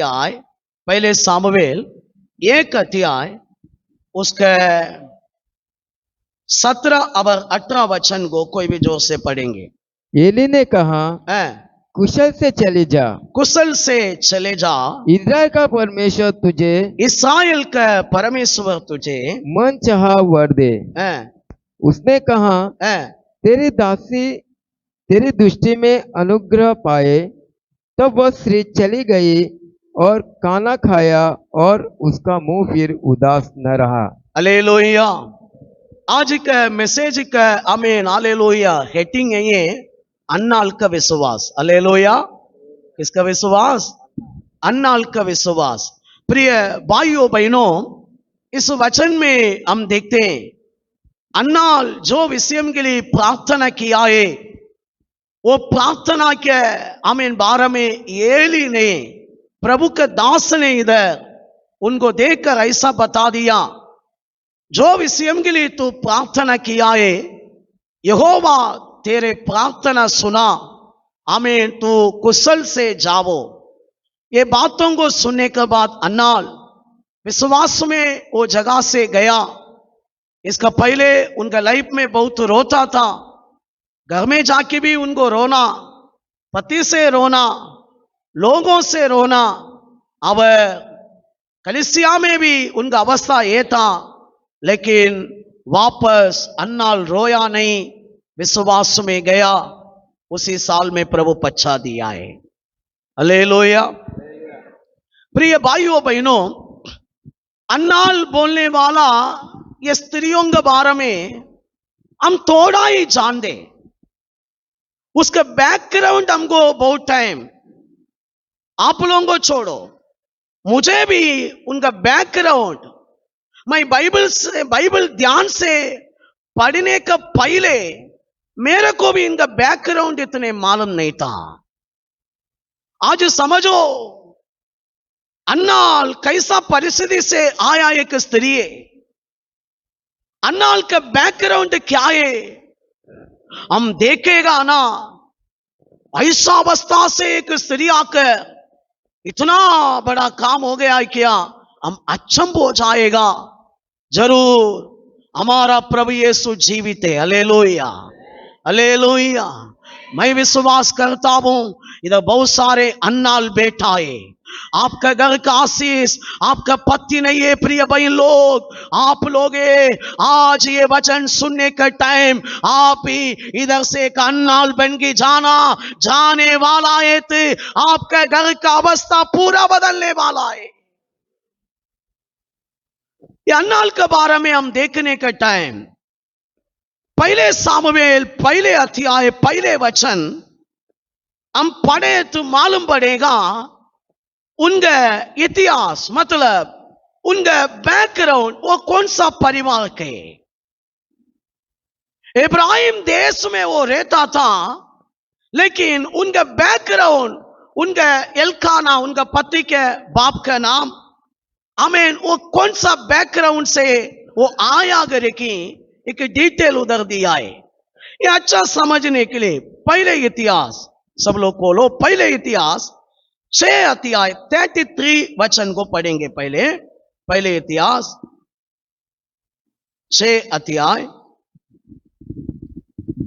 अध्याय पहले सामुएल 1 अध्याय उसके 17 और 18 वचन को कोई भी जोर से पढ़ेंगे। एली ने कहा, हैं? कुशल से चली जा, कुशल से चले जा, इज़राइल का परमेश्वर तुझे इस्राएल का परमेश्वर तुझे मन चाहा वर दे। हैं? उसने कहा, हैं? तेरी दासी तेरी दृष्टि में अनुग्रह पाए। तब वह स्त्री चली गई और खाना खाया और उसका मुंह फिर उदास न रहा। हालेलुया। आज का मैसेज का आमीन हालेलुया हेडिंग है ये, अन्नाल का विश्वास। हालेलुया। किसका विश्वास? अन्नाल का विश्वास। प्रिय भाइयों बहनों, इस वचन में हम देखते हैं अन्नाल जो विषय के लिए प्रार्थना किया है, वो प्रार्थना के आमीन बारे में एली ने, प्रभु के दास ने इधर उनको देखकर ऐसा बता दिया, जो विषय के लिए तू प्रार्थना किया है, यहोवा तेरे प्रार्थना सुना, आमीन, तू कुशल से जाओ। ये बातों को सुनने के बाद अन्नाल विश्वास में वो जगह से गया। इसका पहले उनका लाइफ में बहुत रोता था, घर में जाके भी उनको रोना, पति से रोना, लोगों से रोना। अब कलिसिया में भी उनका अवस्था ये था, लेकिन वापस अन्नाल रोया नहीं, विश्वास में गया। उसी साल में प्रभु पच्छा दिया है। हालेलुया। प्रिय भाइयों बहनों, अन्नाल बोलने वाला ये स्त्रियों के बारे में हम थोड़ा ही जान दे, उसका बैकग्राउंड हमको बहुत टाइम, आप लोगों को छोड़ो, मुझे भी उनका बैकग्राउंड, मैं बाइबल ध्यान से पढ़ने का पहले मेरे को भी इनका बैकग्राउंड इतने मालूम नहीं था। आज समझो अन्नाल कैसा परिस्थिति से आया एक स्त्री है, अन्नाल का बैकग्राउंड क्या है हम देखेगा ना। ऐसा अवस्था से एक स्त्री आकर इतना बड़ा काम हो गया क्या, हम अचंभ हो जाएगा। जरूर हमारा प्रभु यीशु जीवित है। Hallelujah, hallelujah. मैं विश्वास करता हूं इधर बहुत सारे अन्नाल बैठा है, आपका घर का आशीष आपका पति नहीं है। प्रिय बहन लोग, आप लोग आज ये वचन सुनने का टाइम आप ही इधर से एक अन्नाल बन के जाने वाला है, तो आपका घर का अवस्था पूरा बदलने वाला है। ये अन्नाल के बारे में हम देखने का टाइम, पहले सामुएल पहले अध्याय पहले वचन हम पढ़े तो मालूम पड़ेगा उनका इतिहास, मतलब उनका बैकग्राउंड, वो कौन सा परिवार के। इब्राहिम देश में वो रहता था, लेकिन उनका बैकग्राउंड, उनका एल्काना, उनका पति के बाप का नाम, आमीन, वो कौन सा बैकग्राउंड से वो आया करे की एक डिटेल उधर दिया है। ये अच्छा समझने के लिए पहले इतिहास, सब लोग खोलो पहले इतिहास 6 अध्याय 33 वचन को पढ़ेंगे। पहले इतिहास 6 अध्याय।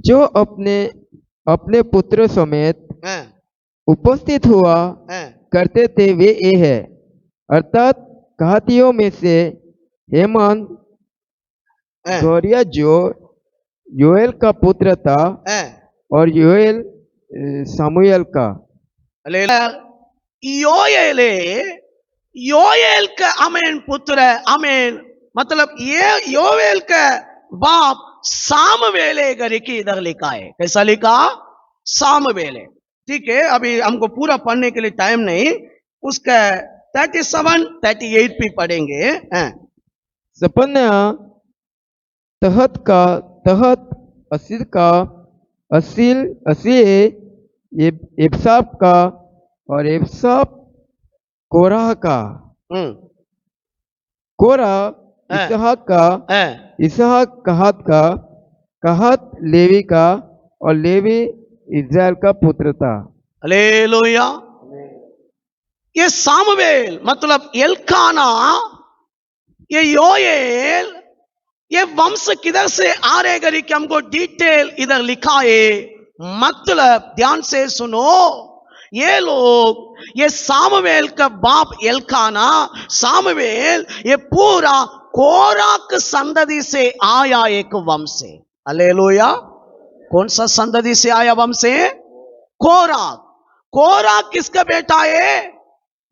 जो अपने अपने पुत्र समेत हैं? उपस्थित हुआ हैं? करते थे वे ये है, अर्थात कहातियों में से हेमान हैं? गौरिया जो योएल का पुत्र था, हैं? और योएल सामुएल का। योएल का आमीन पुत्र, आमीन, मतलब ये योएल का बाप सामवेले करके इधर लिखा है। कैसा लिखा? सामवेले। ठीक है, अभी हमको पूरा पढ़ने के लिए टाइम नहीं, उसका 37 38 भी पढ़ेंगे। सपन्या तहत का तहत, असील का असील, एब्साप का, और एब्साप कोराह का, कोरा इसहाक का, इसहाक कहात का, कहात लेवी का, और लेवी इस्राएल का पुत्र था। हालेलुया। ये सामुवेल मतलब एल्काना, ये योएल, ये वंश किधर से आ रहे करी कि हमको डिटेल इधर लिखा है। मतलब ध्यान से सुनो, ये लोग, ये सामुवेल का बाप एल्काना, सामुवेल ये पूरा कोराक संतति से आया एक वंश है। हालेलुया। कौन सा संतति से आया वंश है? कोराक। कोराक किसका बेटा है?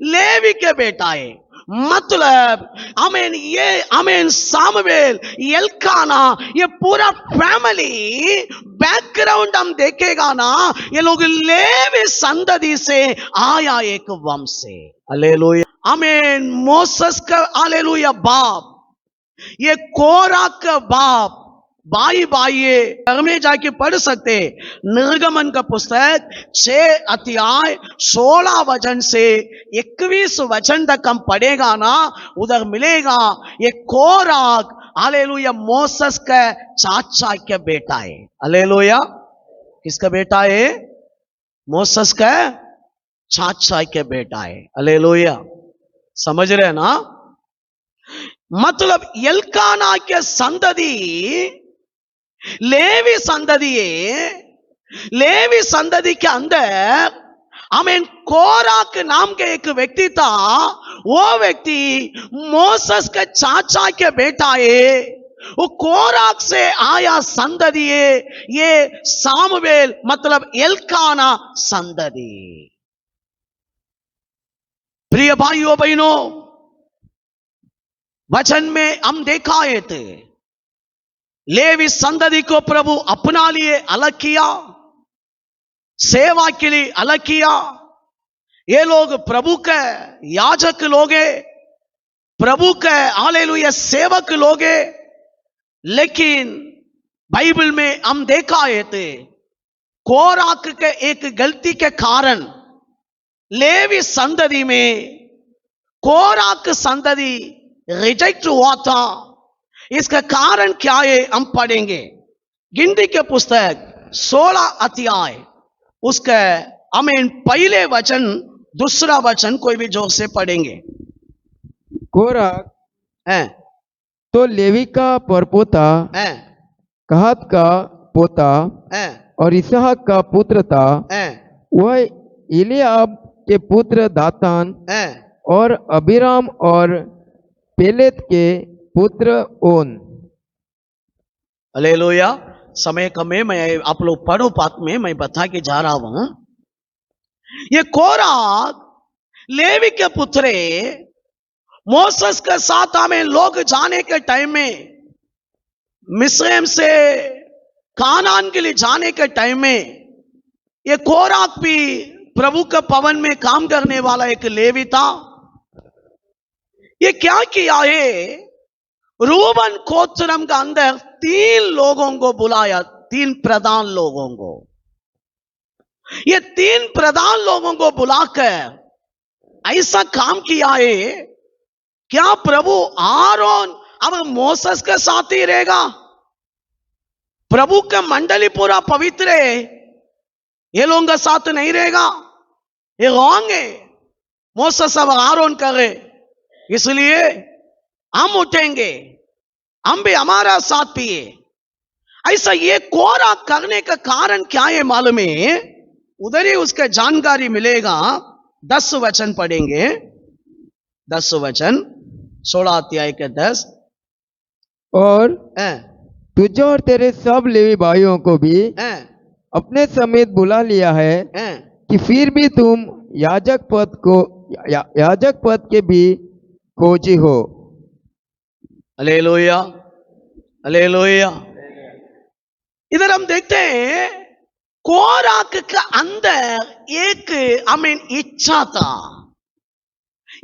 लेवी के बेटा है। मतलब आमीन, ये आमीन सामुवेल, एल्काना, ये पूरा फैमिली बैकग्राउंड हम देखेगा ना, ये लोग लेवी संतति से आया एक वंश से। हालेलुया। आमीन। मोसेस का हालेलुया बाप, ये कोरा का बाप, भाई भाई घर में जाके पढ़ सकते। निर्गमन का पुस्तक 6 अध्याय 16 वचन से 21 वचन तक हम पढ़ेगा ना, उधर मिलेगा ये कोराक हालेलुया मोसेस का चाचा का बेटा है। हालेलुया। किसका बेटा है? मोसेस का चाचा का बेटा है। हालेलुया। समझ रहे ना? मतलब एल्काना के संतति लेवी संतति है। लेवी संतति के अंदर आमीन कोराक नाम के एक व्यक्ति था। वो व्यक्ति मोसेस के चाचा के बेटा है। वो कोराक से आया संतति है। ये सामुवेल मतलब एल्काना संतति। प्रिय भाइयों बहनों, वचन में हम देखा है थे लेवी संतति को प्रभु अपना लिए अलग किया, सेवा के लिए अलग किया। ये लोग प्रभु के याजक लोग हैं, प्रभु के हालेलुया सेवक लोग हैं। लेकिन बाइबल में हम देखा है थे कोराक के एक गलती के कारण लेवी संतति में कोराक संतति रिजेक्ट हुआ था। इसका कारण क्या है हम पढ़ेंगे। गिनती के पुस्तक 16 अध्याय उसका आमीन पहले वचन दूसरा वचन कोई भी जोर से पढ़ेंगे। कोराक है तो लेवी का परपोता, है कहात का पोता है और इसहाक का पुत्र था। है वह इलियाब के पुत्र दातान है और अबीराम और पेलेत के पुत्र ओन। हालेलुया। समय कम है, मैं आप लोग पढ़ो पात में मैं बता के जा रहा हूं। ये कोराक लेवी के पुत्र मोसेस के साथ हमें लोग जाने के टाइम में मिस्रैम से कानान के लिए जाने के टाइम में ये कोराक भी प्रभु के भवन में काम करने वाला एक लेवी था। ये क्या किया है? रूबन गोत्रम का अंदर 3 लोगों को बुलाया, 3 प्रधान लोगों को। ये 3 प्रधान लोगों को बुलाकर ऐसा काम किया है। क्या प्रभु आरोन अब मोसेस के साथ ही रहेगा? प्रभु का मंडली पूरा पवित्र है, ये लोगों का साथ नहीं रहेगा, ये रॉन्ग है। मोसेस अब आरोन करे, इसलिए हम उठेंगे, हम भी हमारा साथ पिए। ऐसा ये कोरा करने का कारण क्या है मालूम है? उधर ही उसका जानकारी मिलेगा। 10 वचन पढ़ेंगे, 10 वचन 16 अध्याय के 10। और तुझे और तेरे सब लेवी भाइयों को भी अपने समेत बुला लिया है कि फिर भी तुम याजक पद के भी खोजी हो। Hallelujah, hallelujah. इधर हम देखते हैं कोराक के अंदर एक इच्छा था।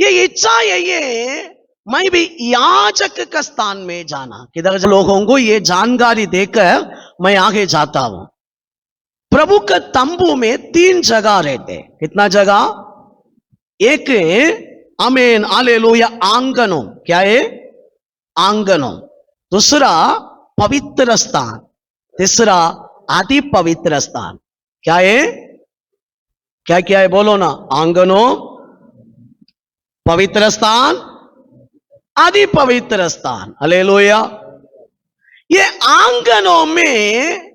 ये इच्छा ये मैं भी याजक का स्थान में जाना। किधर लोगों को ये जानकारी देकर मैं आगे जाता हूं। प्रभु के तंबू में 3 जगह रहते। कितना जगह? एक आमीन हालेलुया आंगनों, क्या है? आंगनों। दूसरा पवित्र स्थान, तीसरा अति पवित्र स्थान। क्या है? क्या क्या है बोलो ना? आंगनों, पवित्र स्थान, अति पवित्र स्थान। हालेलुया। ये आंगनों में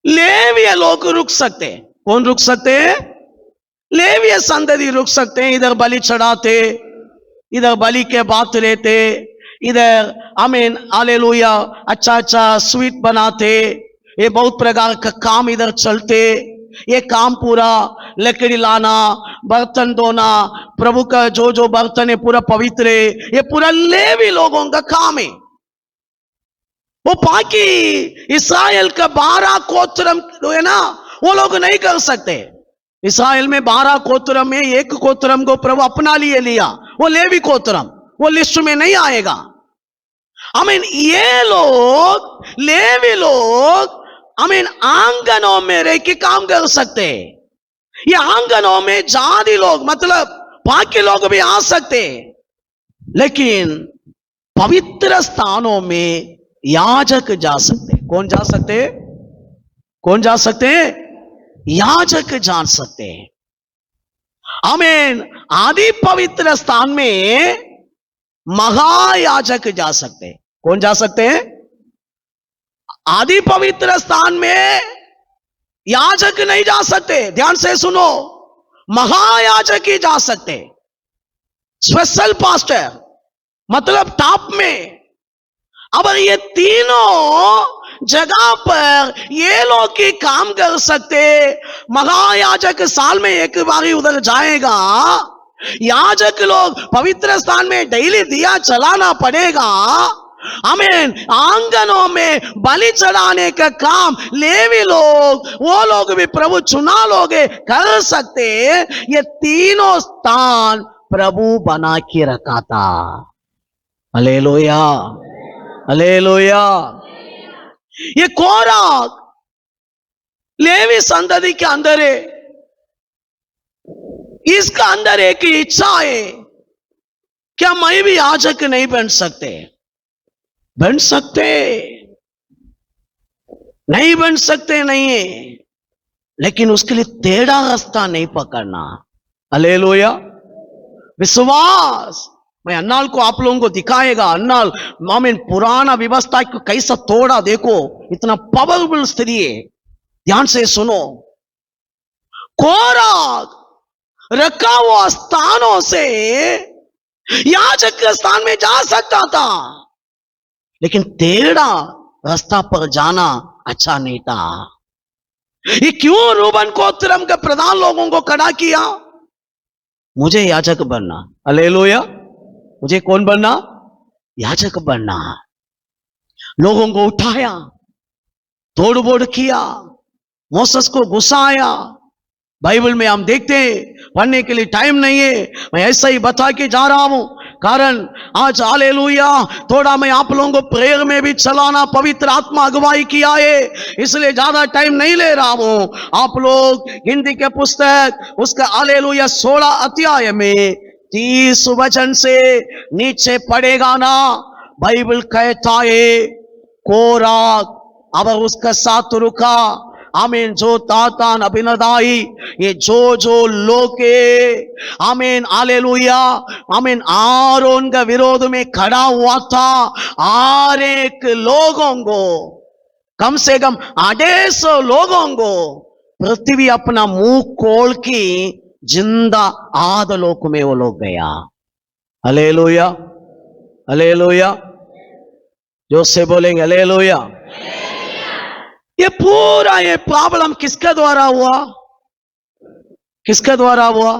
लेवीय लोग रुक सकते हैं। कौन रुक सकते हैं? लेवीय संतति रुक सकते हैं। इधर बलि चढ़ाते, इधर बलि के बात लेते, इधर आमीन हालेलुया अच्छा अच्छा स्वीट बनाते, ये बहुत प्रकार का काम इधर चलते। ये काम पूरा लकड़ी लाना, बर्तन धोना, प्रभु का जो जो बर्तन है पूरा पवित्र है, ये पूरा लेवी लोगों का काम है। वो बाकी इस्राएल का 12 गोत्रम है ना, वो लोग नहीं कर सकते। इस्राएल में 12 गोत्रम में एक गोत्रम को प्रभु अपना लिए लिया, वो लेवी गोत्रम, वो लिस्ट में नहीं आएगा। आमीन। ये लोग लेवी लोग आमीन आंगनों में रह के काम कर सकते हैं। ये आंगनों में जाति लोग मतलब बाकी लोग भी आ सकते, लेकिन पवित्र स्थानों में याजक जा सकते। कौन जा सकते? कौन जा सकते? याजक जा सकते हैं। आमीन। आदि पवित्र स्थान में महायाजक जा सकते हैं। कौन जा सकते हैं? आदि पवित्र स्थान में याजक नहीं जा सकते। ध्यान से सुनो, महायाजक ही जा सकते। स्पेशल पास्टर मतलब टॉप में। अब ये तीनों जगह पर ये लोग ही काम कर सकते। महायाजक साल में एक बार ही उधर जाएगा। याजक लोग पवित्र स्थान में डेली दिया चलाना पड़ेगा। आमीन। आंगनों में बलि चढ़ाने का काम लेवी लोग, वो लोग भी प्रभु चुना लोग कर सकते। ये तीनों स्थान प्रभु बना के रखा था। Hallelujah, hallelujah. ये कोराह लेवी संतति के अंदर है। इसका अंदर एक इच्छा है, क्या मैं भी याजक नहीं बन सकते? बन सकते, नहीं बन सकते नहीं है, लेकिन उसके लिए टेढ़ा रास्ता नहीं पकड़ना। हालेलुया। विश्वास मैं अन्नाल को आप लोगों को दिखाएगा। अन्नाल आमीन पुराना व्यवस्था को कैसा तोड़ा, देखो इतना पावरफुल स्त्री है। ध्यान से सुनो, कोराह रखा हुआ स्थानों से याजक के स्थान में जा सकता था, लेकिन टेढ़ा रास्ता पर जाना अच्छा नहीं था। ये क्यों रूबन गोत्रम के प्रधान लोगों को खड़ा किया? मुझे याजक बनना। हालेलुया। मुझे कौन बनना? याजक बनना। लोगों को उठाया, तोड़ बोड़ किया, मोसेस को गुस्सा आया। बाइबल में हम देखते हैं, पढ़ने के लिए टाइम नहीं है, मैं ऐसा ही बता के जा रहा हूं। कारण आज हालेलुया थोड़ा मैं आप लोगों को प्रेयर में भी चलाना, पवित्र आत्मा अगुवाई किया है, इसलिए ज्यादा टाइम नहीं ले रहा हूं। आप लोग गिनती के पुस्तक उसका हालेलुया 16 अध्याय में 30 वचन से नीचे पड़ेगा ना, बाइबल कहता है कोराह अब उसका साथ रुका। आमीन। जो तातान अभिनदाई, ये जो लोग आमीन हालेलुया आमीन आरोन का विरोध में खड़ा हुआ था, हर एक लोगों को कम से कम 250 लोगों को पृथ्वी अपना मुंह खोल की जिंदा आदलोक में वो लोग गया। Hallelujah, hallelujah. जो से बोलेंगे हालेलुया। ये पूरा ये प्रॉब्लम किसके द्वारा हुआ? किसके द्वारा हुआ?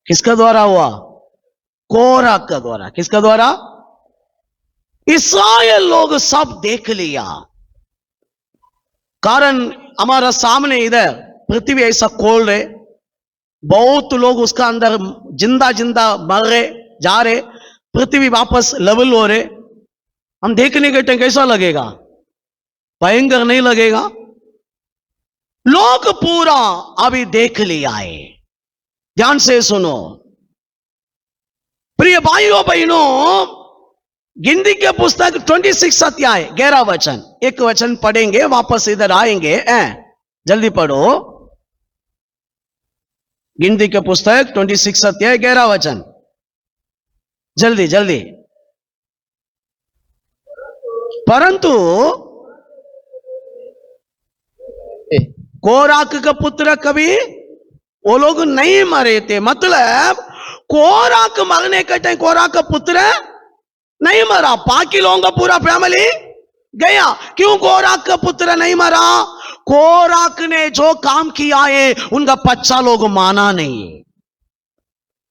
किसके द्वारा हुआ? कोराह के द्वारा। किसके द्वारा? इस्राएल लोग सब देख लिया। कारण हमारा सामने इधर पृथ्वी ऐसा खोल रहे, बहुत लोग उसका अंदर जिंदा जिंदा मर रहे जा रहे, पृथ्वी वापस लेवल हो रहे। हम देखने के टाइम कैसा लगेगा? भयंकर नहीं लगेगा? लोग पूरा अभी देख लिया है। ध्यान से सुनो प्रिय भाइयों बहनों, गिनती के पुस्तक 26 अध्याय 11 वचन, एक वचन पढ़ेंगे वापस इधर आएंगे। जल्दी पढ़ो। गिनती के पुस्तक 26 अध्याय 11 वचन। जल्दी जल्दी। परंतु कोराक का पुत्र कभी वो लोग नहीं मरे थे। मतलब कोराक मरने के टाइम कोराक का पुत्र नहीं मरा, बाकी लोगों का पूरा फैमिली गया। क्यों कोराक का पुत्र नहीं मरा? कोराक ने जो काम किया है उनका बच्चा लोग माना नहीं है,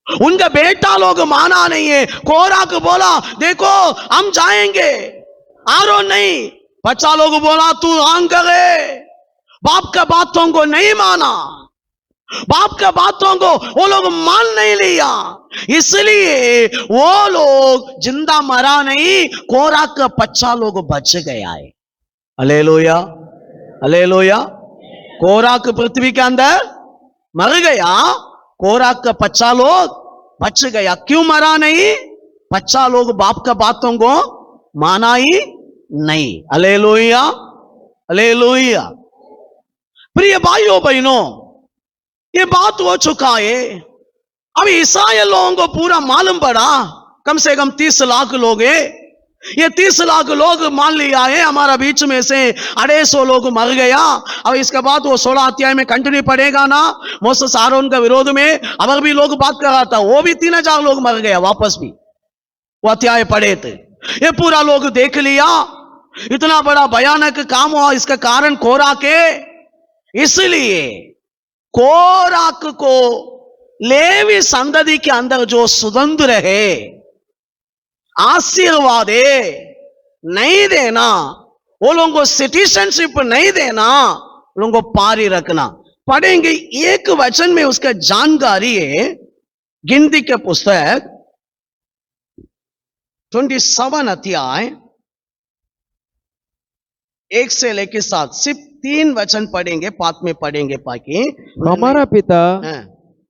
उनका बेटा लोग माना नहीं है। कोराक बोला देखो हम जाएंगे, आरो नहीं। बच्चा लोग बोला तू आंग करे, बाप का बातों को नहीं माना, बाप का बातों को वो लोग मान नहीं लिया, इसलिए वो लोग जिंदा मरा नहीं, कोराक का बच्चा लोग बच गया है। Hallelujah hallelujah. कोराक पृथ्वी के अंदर मर गया, कोराक का बच्चा लोग बच गया। क्यों मरा नहीं? बच्चा लोग बाप का बातों को माना ही नहीं। Hallelujah hallelujah. प्रिय भाइयों बहनों, ये बात हो चुका है। अभी इस्राएल लोगों को पूरा मालूम पड़ा, कम से कम 30 लाख लोग है। ये 30 लाख लोग मान लिया है हमारा बीच में से 250 लोग मर गया। अब इसके बाद वो 16 अध्याय में कंटिन्यू पड़ेगा ना, मोसेस आरोन का विरोध में अगर भी लोग बात कर रहा था, वो भी 3000 लोग मर गया वापस भी, वो अध्याय पढ़े थे। ये पूरा लोग देख लिया, इतना बड़ा भयानक काम हुआ। इसका कारण कोराक है, इसलिए कोराक को लेवी संतति के अंदर जो स्वतंत्र है, आशीर्वाद है, नहीं देना, वो लोगों को सिटीजनशिप नहीं देना, लोगों को पारी रखना। पढ़ेंगे एक वचन में उसका जानकारी है। गिनती के पुस्तक 27 अध्याय 1 से लेकर 7, सिर्फ 3 वचन पढ़ेंगे, बाद में पढ़ेंगे बाकी। हमारा पिता हैं,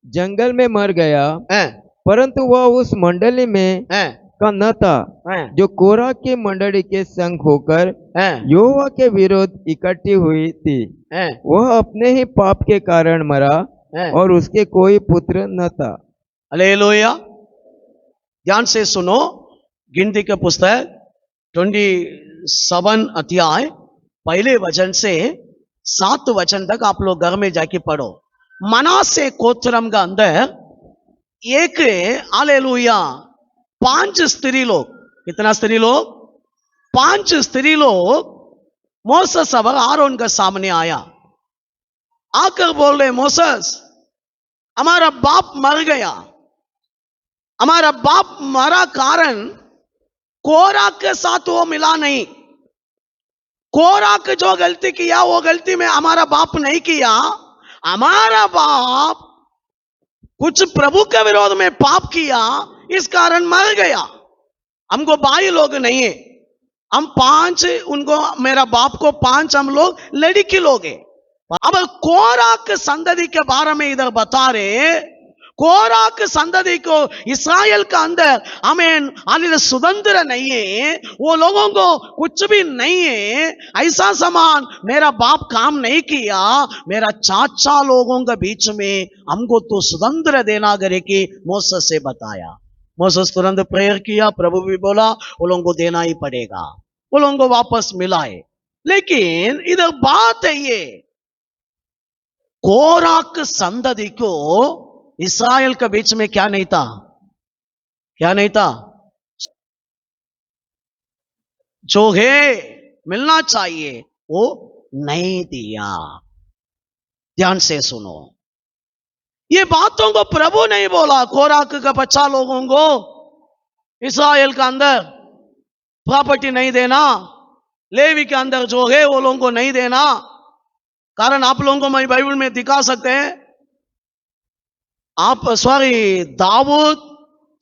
जंगल में मर गया, हैं, परंतु वह उस मंडली में हैं, का न था हैं, जो कोरा की मंडली के संग होकर हैं, यहोवा के विरोध इकट्ठी हुई थी। हैं, वह अपने ही पाप के कारण मरा हैं। और उसके कोई पुत्र न था। हालेलुया। ध्यान से सुनो, गिनती के पुस्तक 27 अध्याय पहले वचन से 7 वचन तक आप लोग घर में जाके पढ़ो। मनासे गोत्रम का अंदर एक, हालेलुया, 5 स्त्री लोग, कितना स्त्री लोग? 5 स्त्री लोग मोसेस और आरोन के सामने आया, आकर बोल रहे मोसेस हमारा बाप मर गया, हमारा बाप मरा कारण कोराक के साथ वो मिला नहीं। कोराक जो गलती किया वो गलती में हमारा बाप नहीं किया, हमारा बाप कुछ प्रभु के विरोध में पाप किया, इस कारण मर गया। हमको भाई लोग नहीं है, हम 5, उनको मेरा बाप को 5 हम लोग लड़की लोग हैं। अब कोराक संतति के बारे में इधर बता रहे, कोराक संतति को इस्राएल का अंदर हमें स्वतंत्र नहीं है, वो लोगों को कुछ भी नहीं है। ऐसा समान मेरा बाप काम नहीं किया, मेरा चाचा लोगों के बीच में हमको तो स्वतंत्र देना करके मोसेस से बताया। मोसेस तुरंत प्रेयर किया, प्रभु भी बोला वो लोगों को देना ही पड़ेगा, वो लोगों को वापस मिला है। लेकिन इधर बात है ये, कोराक संतति को इस्राएल के बीच में क्या नहीं था? क्या नहीं था? जो है मिलना चाहिए वो नहीं दिया। ध्यान से सुनो, ये बातों को प्रभु नहीं बोला। कोराक का बच्चा लोगों को इस्राएल का अंदर प्रॉपर्टी नहीं देना, लेवी के अंदर जो है वो लोगों को नहीं देना। कारण आप लोगों को मैं बाइबल में दिखा सकते हैं, आप दाऊद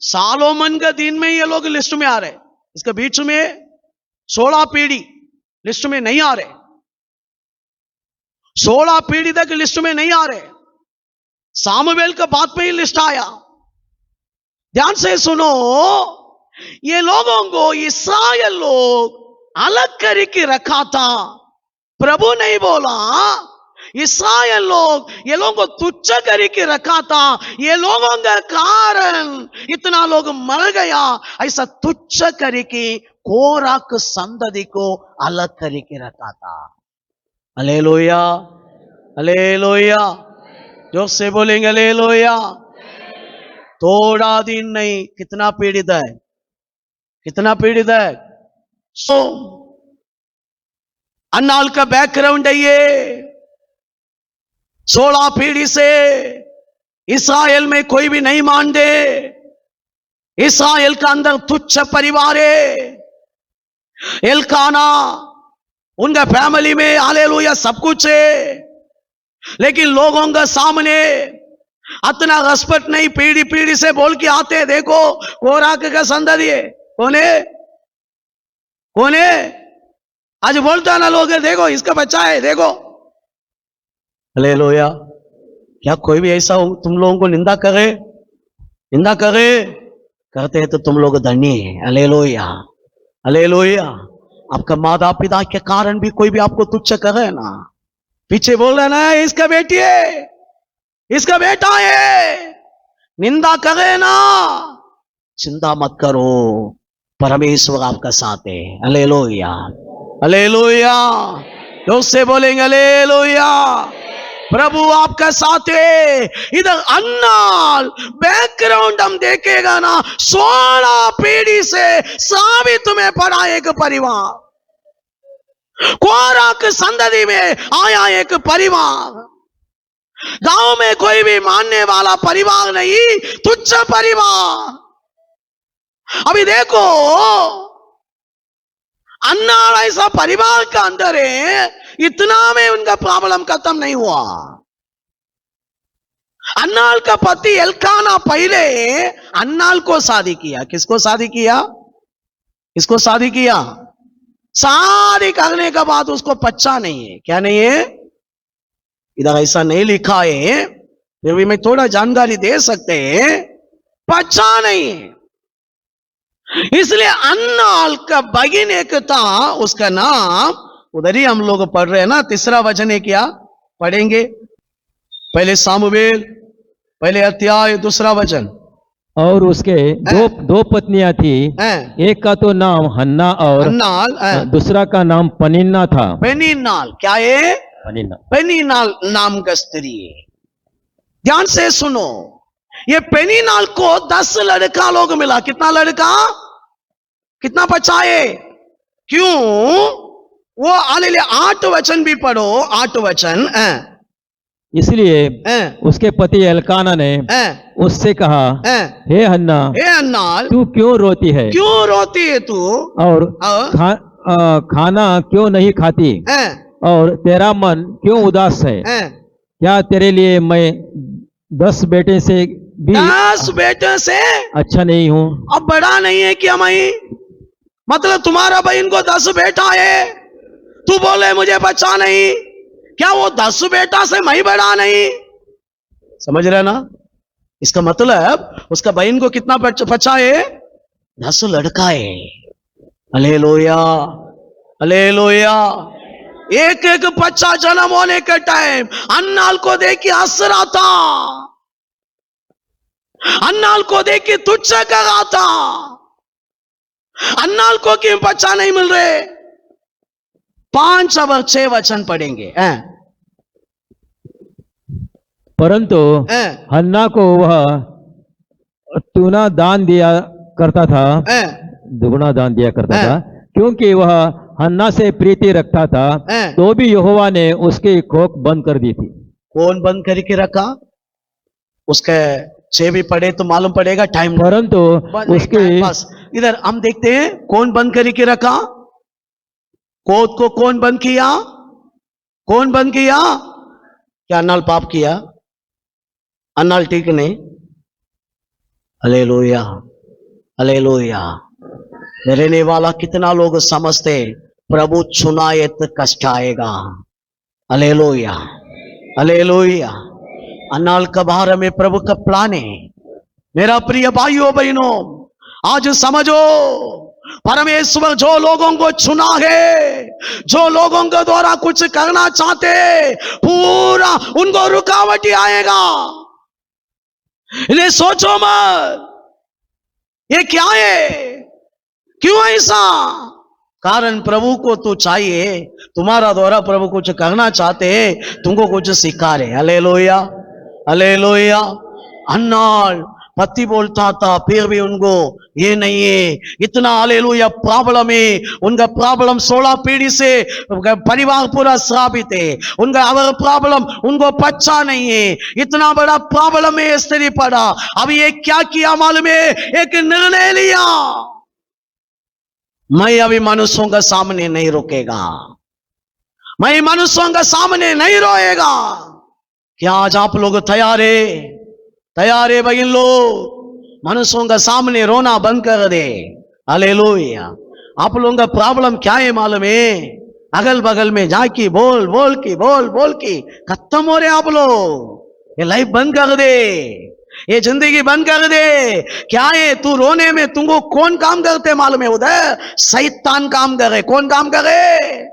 सालोमन के दिन में ये लोग लिस्ट में आ रहे, इसके बीच में 16 पीढ़ी लिस्ट में नहीं आ रहे, 16 पीढ़ी तक लिस्ट में नहीं आ रहे। सामुएल के बाद में ही लिस्ट आया। ध्यान से सुनो, ये लोगों को इस्राएल लोग अलग करके रखा था। प्रभु नहीं बोला इस्राएल लोग ये लोगों को तुच्छ करके रखा था, ये लोगों के कारण इतना लोग मर गया, ऐसा तुच्छ करके कोराक संतति को अलग करके रखा था। हालेलुया, हालेलुया, जोर से बोलेंगे हालेलुया। थोड़ा दिन नहीं, कितना पीड़ित है, कितना पीड़ित है। सो अन्नाल का बैकग्राउंड है ये, 16 पीढ़ी से इस्राएल में कोई भी नहीं मानते, इस्राएल का अंदर तुच्छ परिवार है। एल्काना उनका फैमिली में हालेलुया सब कुछ है, लेकिन लोगों के सामने इतना रेस्पेक्ट नहीं, पीढ़ी पीढ़ी से बोल के आते, देखो कोराक का संतति है, कौन है, कौन है, आज बोलता ना लोग, देखो इसका बच्चा है, देखो। हालेलुया। क्या कोई भी ऐसा तुम लोगों को निंदा करे, निंदा करे, करते हैं तो तुम लोग धन्य है। Hallelujah, hallelujah. आपका माता पिता के कारण भी कोई भी आपको तुच्छ करे ना, पीछे बोल रहे ना इसका बेटी है, इसका बेटा है, निंदा करे ना, चिंता मत करो, परमेश्वर आपका साथ है। Hallelujah, hallelujah. जोर से बोलेंगे हालेलुया। प्रभु आपका साथ है। इधर अन्नाल बैकग्राउंड हम देखेगा ना, 16 पीढ़ी से साबित में पड़ा एक परिवार, कोराक संतति में आया एक परिवार, गांव में कोई भी मानने वाला परिवार नहीं, तुच्छ परिवार। अभी देखो अन्नाल ऐसा परिवार का अंदर है, इतना में उनका प्रॉब्लम खत्म नहीं हुआ। अन्नाल का पति एल्काना पहले अन्नाल को शादी किया। किसको शादी किया, किसको शादी किया? शादी करने के बाद उसको बच्चा नहीं है। क्या नहीं है? इधर ऐसा नहीं लिखा है, फिर भी मैं थोड़ा जानकारी दे सकते हैं, बच्चा नहीं है। इसलिए अन्नाल का बगिन एक था, उसका नाम उधर ही हम लोग पढ़ रहे हैं ना, 3 वचन है, क्या पढ़ेंगे? पहले सामुएल पहले अध्याय 2 वचन। और उसके दो पत्नियां थी, एक का तो नाम हन्ना और अन्नाल, दूसरा का नाम पनिन्ना था। पेनिन्नाल क्या है? पनिन्ना। पेनिन्नाल नाम का स्त्री है। ध्यान से सुनो, ये पेनिन्नाल को 10 लड़का लोग मिला। कितना लड़का, कितना बच्चा है? क्यों? वो आले 8 वचन भी पढ़ो, 8 वचन। इसलिए उसके पति एल्काना ने उससे कहा, हे हन्ना, हे अन्नाल, तू क्यों रोती है? क्यों रोती है तू? और खाना क्यों नहीं खाती? और तेरा मन क्यों उदास है? क्या तेरे लिए मैं 10 बेटे से भी 10 बेटे से अच्छा नहीं हूँ? अब बड़ा नहीं है क्या मैं? मतलब तुम्हारा बहन को 10 बेटा है, तू बोले मुझे बच्चा नहीं, क्या वो 10 बेटा से मैं बड़ा नहीं? समझ रहे ना? इसका मतलब उसका बहन को कितना बच्चा है? 10 लड़का है। Hallelujah, hallelujah. एक एक बच्चा जन्म होने के टाइम अन्नाल को देख के हंस रहा था, अन्नाल को देख के तुच्छ कर रहा था। अन्नाल को क्यों बच्चा नहीं मिल रहे? 5 और 6 वचन पढ़ेंगे। परंतु हन्ना को वह दुगना दान दिया करता था, दुगना दान दिया करता था, क्योंकि वह हन्ना से प्रीति रखता था। तो भी यहोवा ने उसकी कोख बंद कर दी थी। कौन बंद करके रखा? उसके 6 भी पढ़े तो मालूम पड़ेगा, टाइम। परंतु उसके बस इधर हम देखते हैं कौन बंद करके रखा। कोख को कौन बंद किया? कौन बंद किया? क्या अन्नाल पाप किया? अन्नाल ठीक नहीं। Hallelujah, hallelujah. रहने वाला कितना लोग समझते प्रभु चुनाए तो कष्ट आएगा। Hallelujah, hallelujah. अन्नाल का बारे में प्रभु का प्लान है। मेरा प्रिय भाइयों बहनों, आज समझो, परमेश्वर जो लोगों को चुना है जो लोगों के द्वारा कुछ करना चाहते पूरा उनको रुकावट ही आएगा। इन्हें सोचो मत ये क्या है, क्यों ऐसा? कारण प्रभु को तो चाहिए, तुम्हारा द्वारा प्रभु कुछ करना चाहते हैं, तुमको कुछ सिखा रहे। Hallelujah, hallelujah. अन्नाल पति बोलता था, फिर भी उनको ये नहीं है, इतना हालेलुया प्रॉब्लम है। उनका प्रॉब्लम 16 पीढ़ी से परिवार पूरा श्रापित है। उनका अगर प्रॉब्लम उनको पच्चा नहीं है, इतना बड़ा प्रॉब्लम है स्त्री पड़ा। अब ये क्या किया मालूम है? एक निर्णय लिया, मैं अभी मनुष्यों के सामने नहीं रुकेगा, मैं मनुष्यों के सामने नहीं रोएगा। क्या आज आप लोग तैयार है? तैयार है बहन लोग? मनुष्यों के सामने रोना बंद कर दे। हालेलुया। आप लोगों का प्रॉब्लम क्या है मालूम है? अगल बगल में जाके बोल बोल की खत्म हो रहे आप लोग। ये लाइफ बंद कर दे, ये जिंदगी बंद कर दे। क्या है तू रोने में? तुमको कौन काम करते मालूम है? उधर शैतान काम करे। कौन काम करे?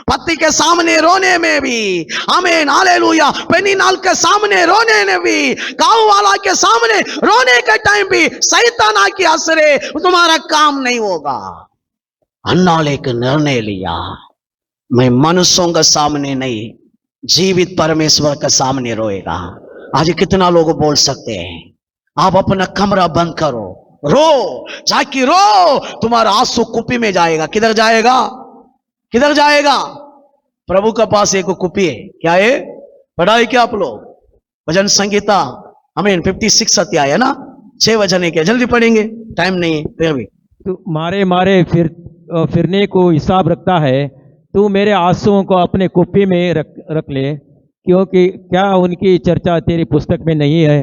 पति के सामने रोने में भी, आमीन हालेलुया, पेनीनाल के सामने रोने में भी, गांव वाला के सामने रोने के टाइम भी शैतान आके असरे, तुम्हारा काम नहीं होगा। अन्नाल एक निर्णय लिया, मैं मनुष्यों के सामने नहीं, जीवित परमेश्वर के सामने रोएगा। आज कितना लोग बोल सकते हैं? आप अपना कमरा बंद करो, रो, जाके रो, तुम्हारा आंसू कुपी में जाएगा। किधर जाएगा? किधर जाएगा? प्रभु के पास एक कुपी है। क्या है? पढ़ाई क्या आप लोग? भजन संगीता आमीन 56 अध्याय है ना, 6 वचन है। क्या जल्दी पढ़ेंगे? टाइम नहीं है फिर भी। तू मारे मारे फिरने को हिसाब रखता है, तू मेरे आंसुओं को अपने कुप्पी में रख ले, क्योंकि क्या उनकी चर्चा तेरी पुस्तक में नहीं है।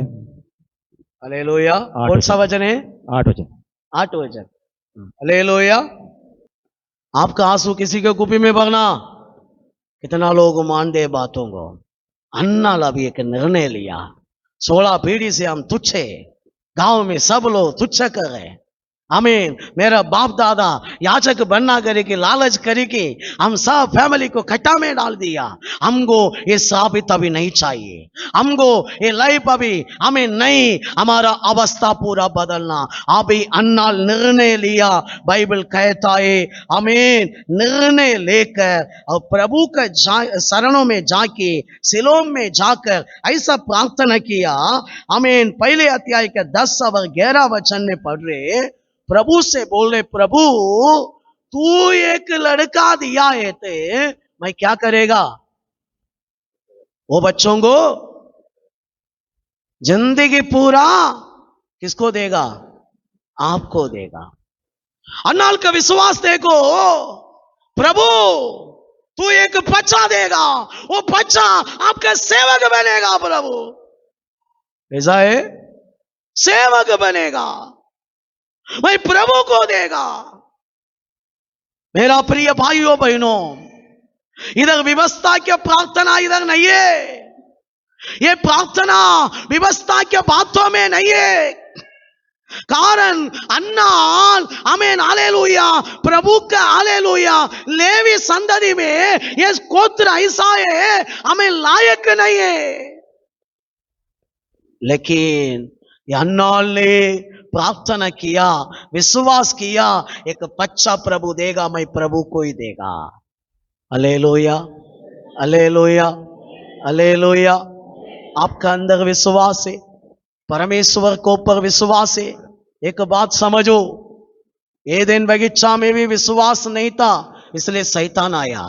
हालेलुया। कौन सा वचन है? 8 वचन। 8 वचन। हालेलुया। आपका आंसू किसी के कुपी में भरना। कितना लोग मान दे बातों को। अन्नाल अभी एक निर्णय लिया, 16 पीढ़ी से हम तुच्छे, गांव में सब लोग तुच्छ कर रहे। आमीन। मेरा बाप दादा याचक बनना करे कि लालच करे कि हम सब फैमिली को खट्टा में डाल दिया। हमको ये साबित अभी नहीं चाहिए, हमको ये लाइफ अभी हमें नहीं, हमारा अवस्था पूरा बदलना। अभी अन्नाल निर्णय लिया। बाइबल कहता है आमीन, निर्णय लेकर और प्रभु के शरणों में जाके, सिलोम में जाकर ऐसा प्रार्थना किया। आमीन। पहले अध्याय के 10 और 11 वचन में पढ़ रहे, प्रभु से बोल रहे, प्रभु तू एक लड़का दिया है ते, मैं क्या करेगा? वो बच्चों को जिंदगी पूरा किसको देगा? आपको देगा। अन्नाल का विश्वास देखो, प्रभु तू एक बच्चा देगा, वो बच्चा आपका सेवक बनेगा। प्रभु ऐसा है, सेवक बनेगा, वही प्रभु को देगा। मेरा प्रिय भाइयों बहनों, इधर व्यवस्था की प्रार्थना इधर नहीं है, ये प्रार्थना व्यवस्था के बातों में नहीं है। कारण अन्नाल आमीन हालेलुया, प्रभु का हालेलुया, लेवी संतति में ये गोत्र ऐसा है हमें लायक नहीं है। लेकिन अन्नाल ने प्रार्थना किया, विश्वास किया, एक बच्चा प्रभु देगा, मैं प्रभु को ही देगा। Hallelujah, hallelujah, hallelujah. आपका अंदर विश्वास है, परमेश्वर को ऊपर विश्वास है। एक बात समझो, एदेन बगीचा में भी विश्वास नहीं था, इसलिए शैतान आया।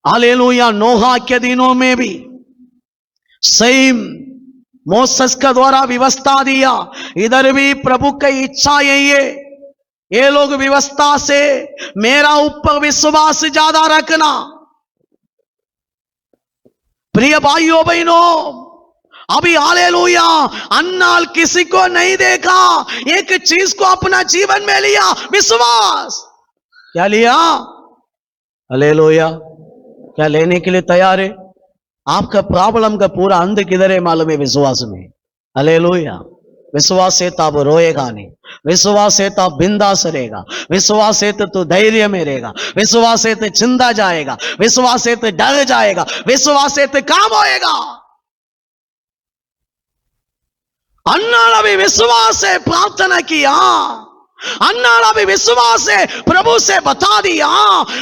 हालेलुया। नोहा के दिनों में भी सेम मोसेस का द्वारा व्यवस्था दिया, इधर भी प्रभु की इच्छा यही है। ये लोग व्यवस्था से मेरा ऊपर विश्वास ज्यादा रखना। प्रिय भाइयों बहनों, अभी हालेलुया, अन्नाल किसी को नहीं देखा, एक चीज को अपना जीवन में लिया, विश्वास। क्या लिया? हालेलुया। क्या लेने के लिए तैयार है? आपका प्रॉब्लम का पूरा अंत किधर है मालूम है? विश्वास में। हालेलुया। विश्वास है तो अब रोएगा नहीं, विश्वास है तो अब बिंदास रहेगा, विश्वास है तो तू धैर्य में रहेगा, विश्वास है तो चिंता जाएगा, विश्वास है तो डर जाएगा, विश्वास है तो काम होएगा। अन्ना भी विश्वास से प्रार्थना किया, अन्ना भी विश्वास से प्रभु से बता दिया,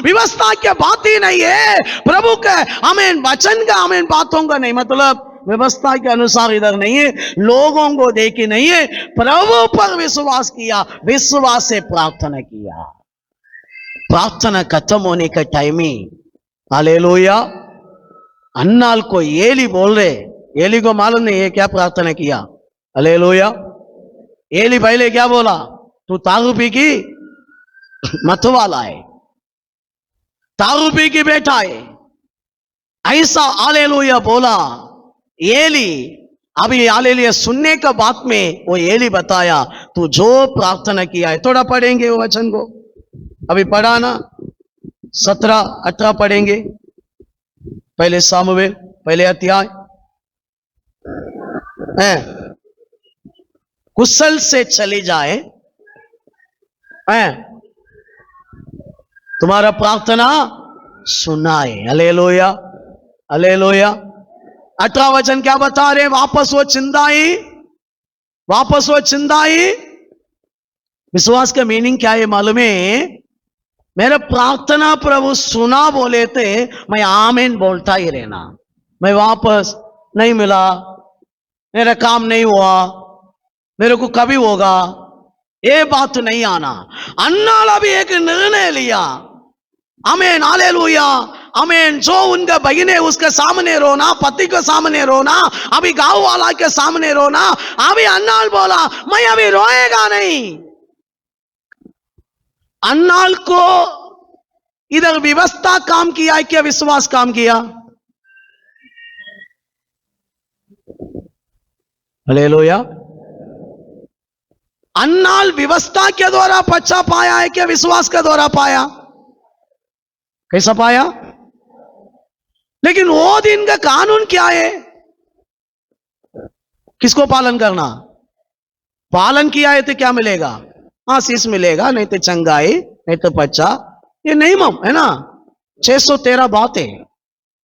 व्यवस्था की बात ही नहीं है, प्रभु के आमीन वचन का आमीन बातों का नहीं, मतलब व्यवस्था के अनुसार इधर नहीं है, लोगों को देखी नहीं है, प्रभु पर विश्वास किया, विश्वास से प्रार्थना किया। प्रार्थना खत्म होने का टाइम ही हालेलुया। अन्नाल को एली बोल रहे, एली को मालूम नहीं है क्या प्रार्थना किया। हालेलुया। एली पहले क्या बोला, तू दारू पी की मत वाला है, दारू पी की बेटा है, ऐसा हालेलुया बोला एली। अभी हालेलुया सुनने का बात में वो एली बताया, तू जो प्रार्थना किया है, थोड़ा पढ़ेंगे वो वचन को, अभी पढ़ा ना 17-18 पढ़ेंगे, पहले सामुएल पहले अध्याय है। कुशल से चली जाए है, तुम्हारा प्रार्थना सुनाए। Hallelujah hallelujah. 18 वचन क्या बता रहे, वापस वो चिंदाई, वापस वो चिंदाई। विश्वास का मीनिंग क्या है मालूम है, मेरा प्रार्थना प्रभु सुना बोले थे, मैं आमीन बोलता ही रहना, मैं वापस नहीं मिला, मेरा काम नहीं हुआ, मेरे को कभी होगा, ये बात नहीं आना। अन्ना भी एक निर्णय लिया, आमीन हालेलुया आमीन। जो उनका बहन है उसके सामने रोना, पति के सामने रोना, अभी गांव वाला के सामने रोना, अभी अन्नाल बोला मैं अभी रोएगा नहीं। अन्नाल को इधर व्यवस्था काम किया है क्या विश्वास काम किया? हालेलुया। अन्नाल व्यवस्था के द्वारा बच्चा पाया है क्या विश्वास के द्वारा पाया? कैसा पाया? लेकिन वो दिन का कानून क्या है, किसको पालन करना? पालन किया है तो क्या मिलेगा? आशीष मिलेगा, नहीं तो चंगाई, नहीं तो बच्चा, ये नियम है ना, 613 बातें,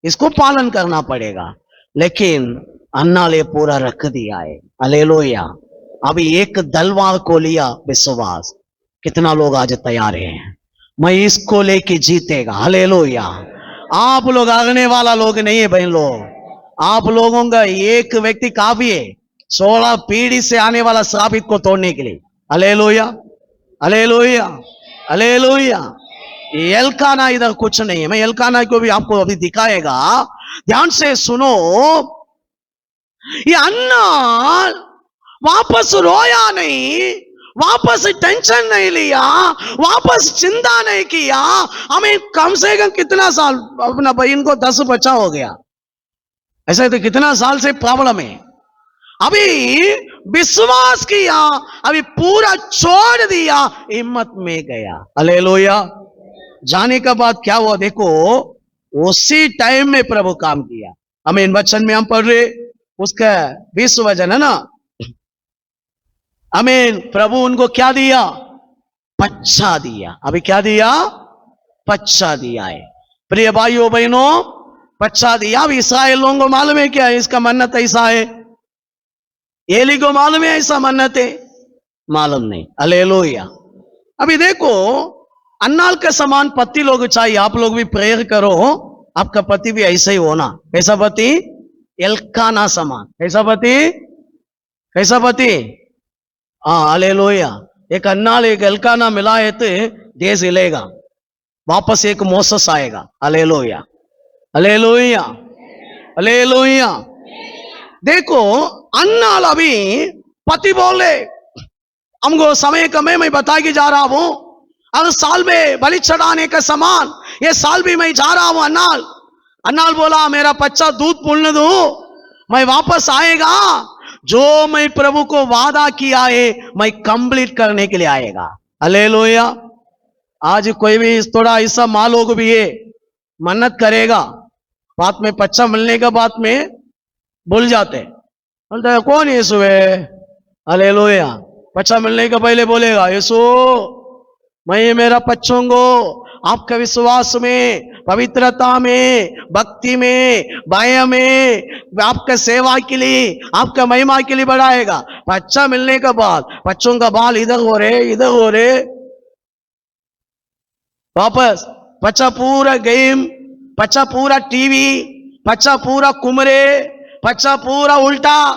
इसको पालन करना पड़ेगा। लेकिन अन्ना ने पूरा रख दिया है। हालेलुया। अभी एक दलवार को लिया विश्वास, कितना लोग आज तैयार हैं, मैं इसको लेके जीतेगा। हालेलुया। आप लोग आगने वाला लोग नहीं है बहन लोग, आप लोगों का एक व्यक्ति काफी है 16 पीढ़ी से आने वाला श्रापित को तोड़ने के लिए। Hallelujah hallelujah hallelujah. एल्काना इधर कुछ नहीं है, मैं एल्काना को भी आपको अभी दिखाएगा, ध्यान से सुनो। ये अन्ना वापस रोया नहीं, वापस टेंशन नहीं लिया, वापस चिंता नहीं किया। हमें कम से कम कितना साल, अपना बहन को 10 बच्चा हो गया, ऐसा तो कितना साल से प्रॉब्लम है, अभी विश्वास किया, अभी पूरा छोड़ दिया, हिम्मत में गया। हालेलुया। जाने का बाद क्या हुआ देखो, उसी टाइम में प्रभु काम किया। हमें इन वचन में हम पढ़ रहे, उसका 20 वचन है ना, आमीन। प्रभु उनको क्या दिया? बच्चा दिया। अभी क्या दिया? बच्चा दिया है। प्रिय भाइयों बहनों, बच्चा दिया। अब इस्राएल लोगों को मालूम है क्या इसका मन्नत ऐसा है? एली को मालूम है ऐसा मन्नत है? मालूम नहीं। हालेलुया। अभी देखो, अन्नाल के समान पति लोग चाहिए। आप लोग भी प्रेयर करो, आपका पति भी ऐसा ही होना। कैसा पति? एल्काना समान। कैसा पति? कैसा पति? हाँ हालेलुया। एक अन्नाल एक एल्काना मिला है तो देश हिलेगा, वापस एक मोसेस आएगा। Hallelujah hallelujah hallelujah. देखो अन्नाल अभी पति बोले, हमको समय कम है, मैं बता के जा रहा हूं, हर साल में बलि चढ़ाने का सामान, ये साल भी मैं जा रहा हूं। अन्नाल बोला मेरा बच्चा दूध पुलने दो, मैं वापस आएगा, जो मैं प्रभु को वादा किया है मैं कंप्लीट करने के लिए आएगा। हालेलुया। आज कोई भी थोड़ा ऐसा माँ लोग भी है, मन्नत करेगा, बात में बच्चा मिलने का बात में भूल जाते, बोलते कौन यीशु है, हालेलुया। बच्चा मिलने के पहले बोलेगा, यीशु मैं ये मेरा बच्चों को आपके विश्वास में, पवित्रता में, भक्ति में, भय में, आपके सेवा के लिए, आपका महिमा के लिए बढ़ाएगा। बच्चा मिलने के बाद बच्चों का बाल इधर हो रहे, इधर हो रहे, वापस बच्चा पूरा गेम, बच्चा पूरा टीवी, बच्चा पूरा कुमरे, बच्चा पूरा उल्टा,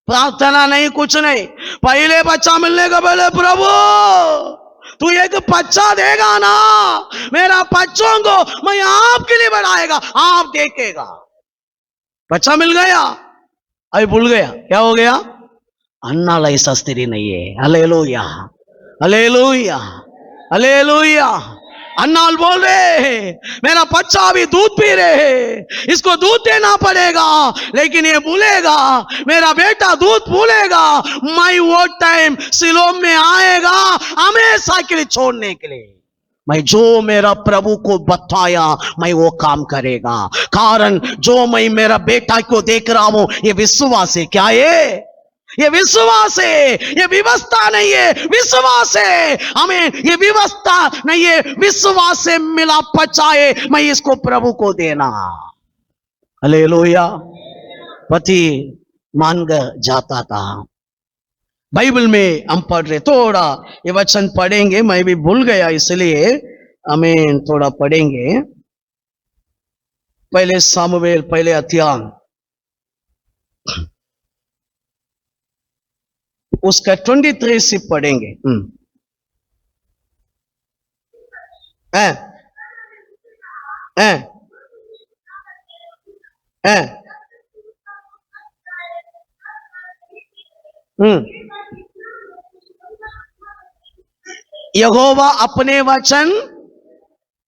प्रार्थना नहीं, कुछ नहीं। पहले बच्चा मिलने का पहले, प्रभु तू एक बच्चा देगा ना, मेरा बच्चों को मैं आपके लिए बढ़ाएगा, आप देखेगा। बच्चा मिल गया, अभी भूल गया, क्या हो गया? अन्ना ऐसा स्थिति नहीं है। Hallelujah, hallelujah, hallelujah. अन्नाल बोल रहे मेरा बच्चा अभी दूध पी रहे, इसको दूध देना पड़ेगा, लेकिन ये भूलेगा, मेरा बेटा दूध भूलेगा, मैं वो टाइम सिलोम में आएगा हमेशा के लिए छोड़ने के लिए। मैं जो मेरा प्रभु को बताया मैं वो काम करेगा, कारण जो मैं मेरा बेटा को देख रहा हूं ये विश्वास है। क्या है? ये विश्वास है, ये व्यवस्था नहीं है, विश्वास है। हमें ये व्यवस्था नहीं है, विश्वास से मिला पचाए मैं इसको प्रभु को देना। हालेलुया। पति मान जाता था। बाइबल में हम पढ़ रहे, थोड़ा ये वचन पढ़ेंगे, मैं भी भूल गया इसलिए हमें थोड़ा पढ़ेंगे। पहले सामुएल पहले अध्याय उसका 23 से पढ़ेंगे। यहोवा अपने वचन,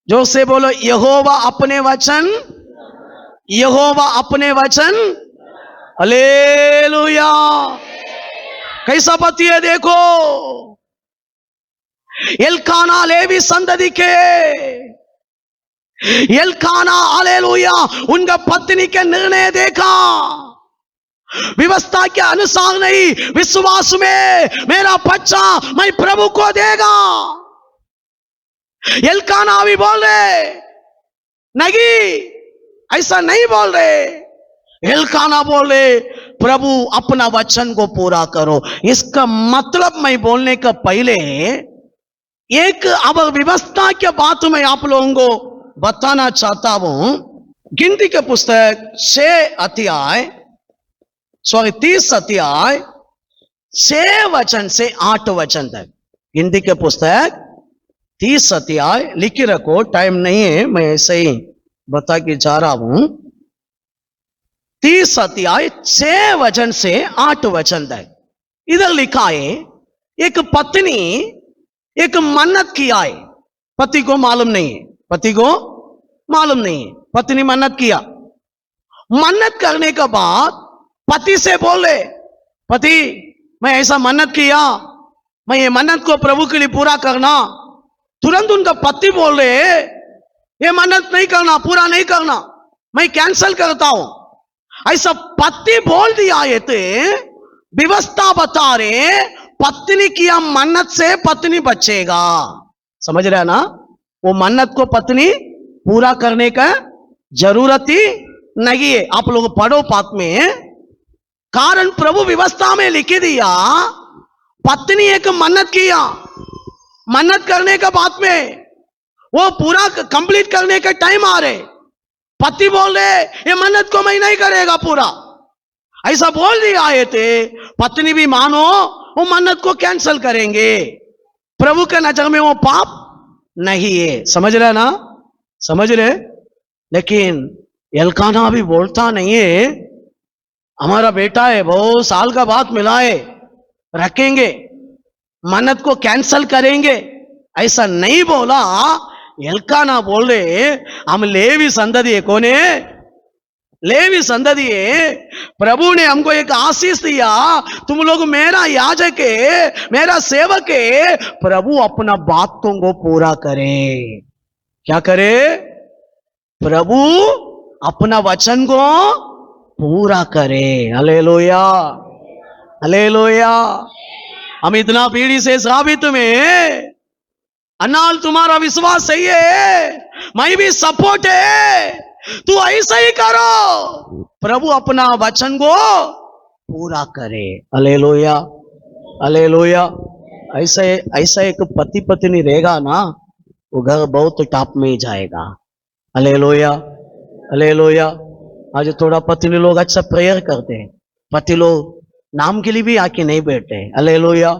जो से बोलो यहोवा अपने वचन, यहोवा अपने वचन। हालेलुया। कैसा पति है देखो, एल्काना लेवी संतति के, एल्काना हालेलुया उनका पत्नी के निर्णय देखा, व्यवस्था के अनुसार नहीं, विश्वास में मेरा बच्चा मैं प्रभु को देगा। एल्काना भी बोल रहे नहीं, ऐसा नहीं बोल रहे। एल्काना बोले प्रभु अपना वचन को पूरा करो। इसका मतलब मैं बोलने का पहले एक अब व्यवस्था के बात में आप लोगों को बताना चाहता हूं। गिनती के पुस्तक 30 अध्याय 6 वचन से 8 वचन तक। गिनती के पुस्तक 30 अध्याय लिखी रखो, टाइम नहीं है, मैं ऐसे ही बता के जा रहा हूं। 30 अध्याय 6 वचन से 8 वचन तक इधर लिखा है, एक पत्नी एक मन्नत किया है, पति को मालूम नहीं है, पति को मालूम नहीं है, पत्नी मन्नत किया। मन्नत करने के बाद पति से बोले, पति मैं ऐसा मन्नत किया, मैं ये मन्नत को प्रभु के लिए पूरा करना। तुरंत उनका पति बोल रहे ये मन्नत नहीं करना, पूरा नहीं करना, मैं कैंसल करता हूं। ऐसा पति बोल दिया है तो व्यवस्था बता रहे पत्नी किया मन्नत से पत्नी बचेगा। समझ रहे ना? वो मन्नत को पत्नी पूरा करने का जरूरत ही नहीं है। आप लोग पढ़ो पाठ में, कारण प्रभु व्यवस्था में लिख दिया, पत्नी एक मन्नत किया, मन्नत करने का बाद में वो पूरा कंप्लीट करने का टाइम आ रहे, पति बोल रहे ये मन्नत को मैं नहीं करेगा पूरा, ऐसा बोल दिया है थे। पत्नी भी मानो वो मन्नत को कैंसिल करेंगे, प्रभु के नजर में वो पाप नहीं है। समझ रहे ना? समझ रहे? लेकिन एल्काना भी बोलता नहीं है, हमारा बेटा है, बहुत साल का बाद मिला है, रखेंगे, मन्नत को कैंसिल करेंगे, ऐसा नहीं बोला। एल्काना बोल रहे हम लेवी संतति है। कौन है? लेवी संतति है। प्रभु ने हमको एक आशीष दिया, तुम लोग मेरा याजक है, मेरा सेवक है, प्रभु अपना बातों को पूरा करे। क्या करे? प्रभु अपना वचन को पूरा करे। हालेलुया। हालेलुया। हम इतना पीढ़ी से साबित में अन्नाल तुम्हारा विश्वास सही है, मैं भी सपोर्ट है, तू ऐसा ही करो, प्रभु अपना वचन को पूरा करे। Hallelujah, hallelujah. ऐसे ऐसा एक पति पत्नी रहेगा ना, वो घर बहुत टॉप में ही जाएगा। Hallelujah, hallelujah. आज थोड़ा पत्नी लोग अच्छा प्रेयर करते हैं, पति लोग नाम के लिए भी आके नहीं बैठते। हालेलुया।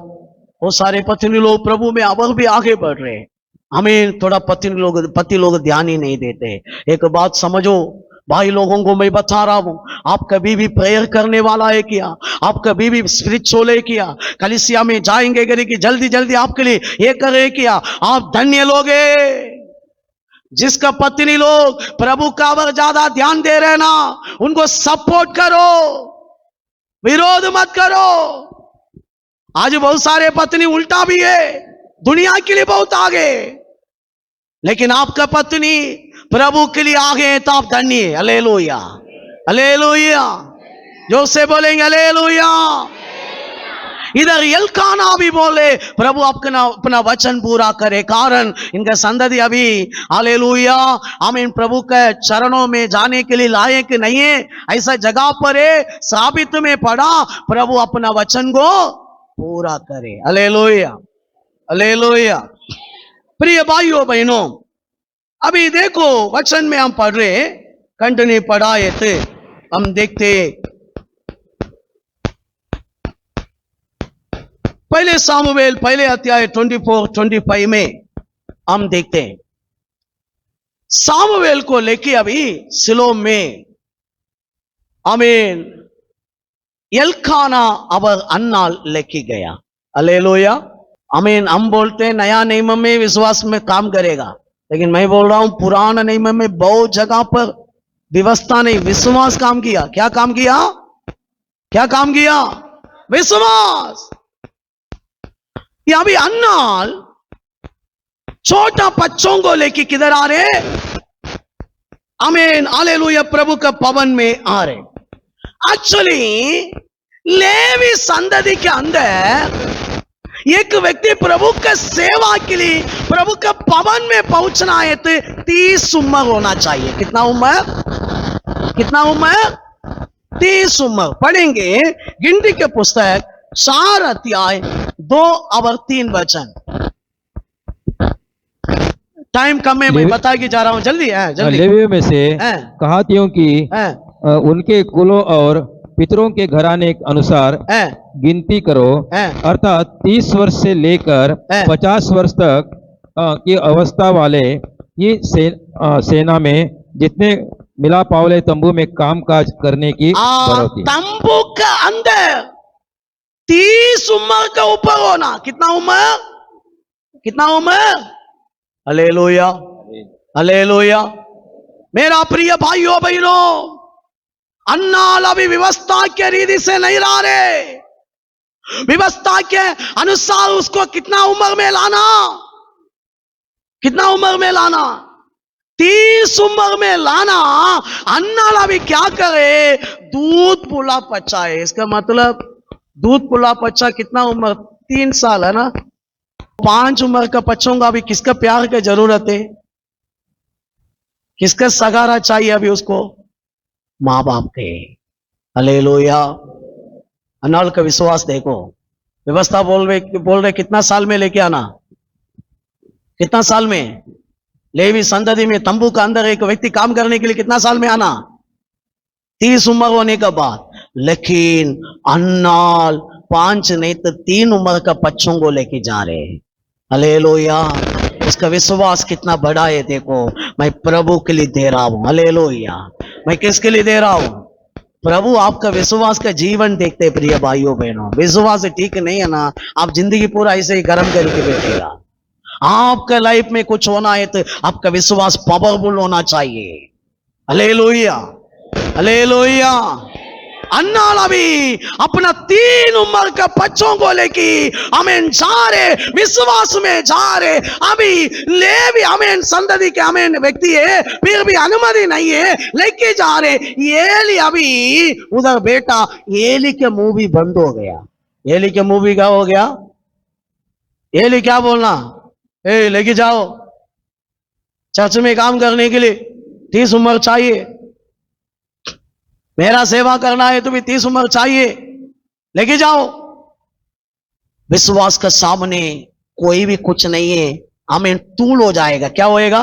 वो सारे पत्नी लोग प्रभु में अब भी आगे बढ़ रहे हैं, हमें थोड़ा पति लोग ध्यान ही नहीं देते। एक बात समझो भाई लोगों को मैं बता रहा हूं, आप कभी भी प्रेयर करने वाला है क्या, आप कभी भी स्पिरिचुअल है क्या, कलीसिया में जाएंगे करे कि जल्दी जल्दी आपके लिए ये करे क्या, आप धन्य लोगे। जिसका पत्नी लोग प्रभु का और ज्यादा ध्यान दे रहे ना, उनको सपोर्ट करो, विरोध मत करो। आज बहुत सारे पत्नी उल्टा भी है, दुनिया के लिए बहुत आगे, लेकिन आपका पत्नी प्रभु के लिए आगे है तो आप धन्य है। Hallelujah, hallelujah. जो से बोलेंगे हालेलुया। इधर एल्काना भी बोले प्रभु अपना वचन पूरा करे, कारण इनका संतति अभी हालेलुया हम इन प्रभु के चरणों में जाने के लिए लायक नहीं है, ऐसा जगह पर है साबित में पड़ा, प्रभु अपना वचन को पूरा करे। Hallelujah, hallelujah. प्रिय भाइयों बहनों, अभी देखो वचन में हम पढ़ रहे, कंटिन्यू पढ़ाए थे, हम देखते पहले सामुएल पहले अध्याय 24-25 में हम देखते हैं सामुएल को लेके अभी सिलो में आमीन एल्काना अवर अन्नाल लेके गया। हालेलुया, आमीन। हम बोलते हैं नया नियम में विश्वास में काम करेगा, लेकिन मैं बोल रहा हूं पुराना नियम में बहुत जगह पर व्यवस्था नहीं, विश्वास काम किया। क्या काम किया, क्या काम किया, विश्वास। यहां भी अन्नाल छोटा बच्चों को लेके किधर आ रहे, आमीन हालेलुया, प्रभु का भवन में आ रहे। एक्चुअली लेवी संतति के अंदर एक व्यक्ति प्रभु का सेवा के लिए प्रभु का भवन में पहुंचना है तो 30 उम्र होना चाहिए। कितना उम्र, कितना उम्र, 30 उम्र। पढ़ेंगे गिनती के पुस्तक 4 अध्याय 2 और 3 वचन। टाइम कम है, मैं बता के जा रहा हूं, जल्दी है, जल्दी। लेवियों में से है, कहातियों की है, उनके कुलों और पितरों के घराने के अनुसार है, गिनती करो, है, अर्थात 30 वर्ष से लेकर 50 वर्ष तक की अवस्था वाले ये सेना में जितने मिला पावले तंबू में काम काज करने की बढ़ोतरी। तंबू का अंदर 30 उम्र का ऊपर होना। कितना उम्र, कितना उम्र, हालेलुया, हालेलुया। मेरा प्रिय भाइयों बहनों, अन्नाल अभी व्यवस्था के रीति से नहीं रह रहे, व्यवस्था के अनुसार उसको कितना उम्र में लाना, कितना उम्र में लाना, 30 उम्र में लाना। अन्नाल अभी क्या करे, दूध पुला बच्चा है। इसका मतलब दूध पुला बच्चा कितना उम्र, 3 साल है ना। 5 उम्र का बच्चों का अभी किसका प्यार की जरूरत है, किसका सगारा चाहिए अभी उसको, माँ बाप के। हालेलुया। अन्नाल का विश्वास देखो, व्यवस्था बोल रहे कितना साल में लेके आना, कितना साल में, लेवी संतति में तंबू का अंदर एक व्यक्ति काम करने के लिए कितना साल में आना, 30 उम्र होने के बाद। लेकिन अन्नाल 5 नहीं तो 3 उम्र का बच्चों को लेके जा रहे हैं। हालेलुया। इसका विश्वास कितना बड़ा है देखो, मैं प्रभु के लिए दे रहा हूं। हालेलुया। मैं किसके लिए दे रहा हूं, प्रभु आपका विश्वास का जीवन देखते हैं। प्रिय भाइयों बहनों, विश्वास ठीक नहीं है ना, आप जिंदगी पूरा ऐसे ही गर्म करके बैठेगा। आपका लाइफ में कुछ होना है तो आपका विश्वास पावरफुल होना चाहिए। Hallelujah, hallelujah. अन्नाल अभी अपना 3 उम्र के बच्चों को लेके अमेन जा रहे, विश्वास में जा रहे। अभी ले भी अमेन संतति के अमेन व्यक्ति है, फिर भी अनुमति नहीं है, लेके जा रहे। एली अभी उधर बेटा, एली के मुंह भी बंद हो गया। एली के मुंह भी क्या हो गया? एली क्या बोलना, ए लेके जाओ चर्च में काम करने के लिए 30 उम्र चाहिए, मेरा सेवा करना है तो भी 30 उम्र चाहिए, लेके जाओ। विश्वास के सामने कोई भी कुछ नहीं है, आमीन, तूल हो जाएगा। क्या होएगा?